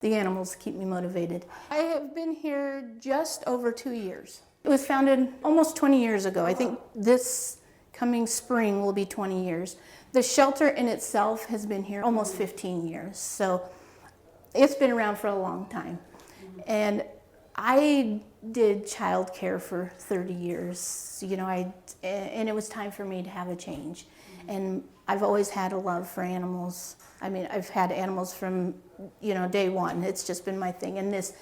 The animals keep me motivated. I have been here just over 2 years. It was founded almost 20 years ago. I think this coming spring will be 20 years. The shelter in itself has been here almost 15 years, so it's been around for a long time. And I did childcare for 30 years, and it was time for me to have a change. And I've always had a love for animals. I mean, I've had animals from, day one. It's just been my thing. And this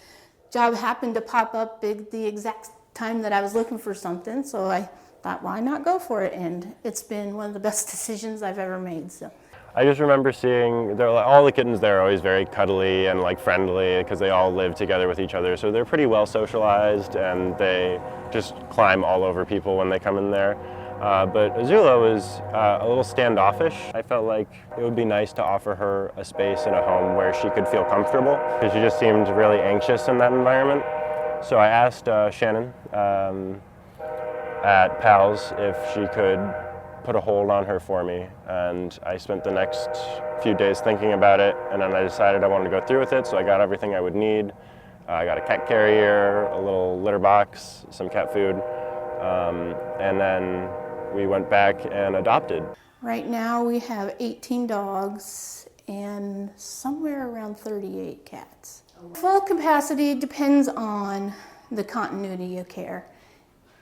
job happened to pop up the exact time that I was looking for something, so I thought, why not go for it? And it's been one of the best decisions I've ever made. So I just remember seeing all the kittens there are always very cuddly and friendly because they all live together with each other. So they're pretty well socialized and they just climb all over people when they come in there. But Azula was a little standoffish. I felt like it would be nice to offer her a space in a home where she could feel comfortable because she just seemed really anxious in that environment. So I asked Shannon at PALS if she could put a hold on her for me, and I spent the next few days thinking about it, and then I decided I wanted to go through with it, so I got everything I would need. I got a cat carrier, a little litter box, some cat food, and then we went back and adopted. right now we have 18 dogs and somewhere around 38 cats. Full capacity depends on the continuity of care.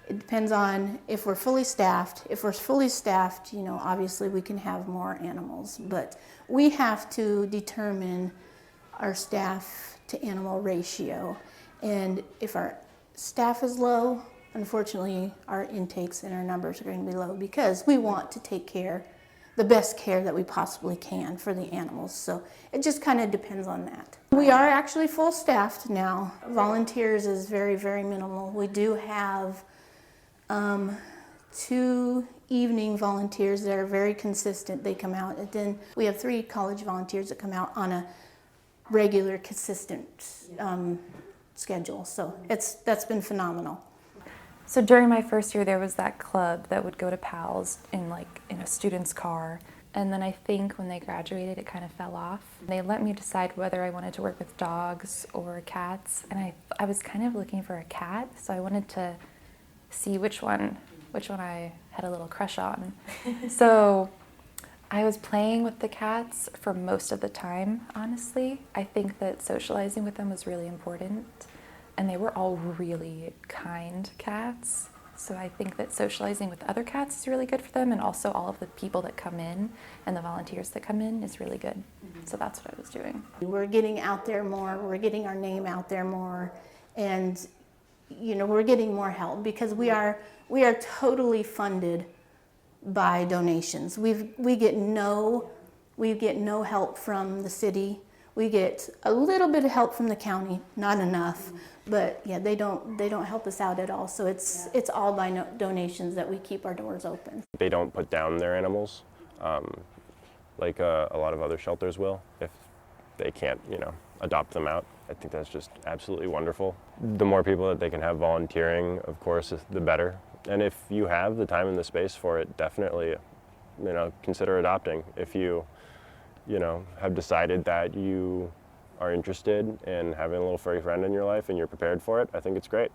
It depends on if we're fully staffed. If we're fully staffed, obviously we can have more animals, but we have to determine our staff to animal ratio. And if our staff is low, unfortunately our intakes and our numbers are going to be low because we want to take care, the best care that we possibly can for the animals. So it just kind of depends on that. We are actually full staffed now. Volunteers is very, very minimal. We do have 2 evening volunteers that are very consistent. They come out, and then we have 3 college volunteers that come out on a regular, consistent schedule. So that's been phenomenal. So during my first year, there was that club that would go to PALS in a student's car. And then I think when they graduated, it kind of fell off. They let me decide whether I wanted to work with dogs or cats. And I was kind of looking for a cat, so I wanted to see which one I had a little crush on. So I was playing with the cats for most of the time, honestly. I think that socializing with them was really important. And they were all really kind cats. So I think that socializing with other cats is really good for them, and also all of the people that come in and the volunteers that come in is really good. So that's what I was doing. We're getting out there more, we're getting our name out there more, and we're getting more help because we are totally funded by donations. We get no help from the city. We get a little bit of help from the county, not enough, but yeah, they don't help us out at all. So it's all by donations that we keep our doors open. They don't put down their animals like a lot of other shelters will if they can't, adopt them out. I think that's just absolutely wonderful. The more people that they can have volunteering, of course, the better. And if you have the time and the space for it, definitely, consider adopting. If you have decided that you are interested in having a little furry friend in your life and you're prepared for it, I think it's great.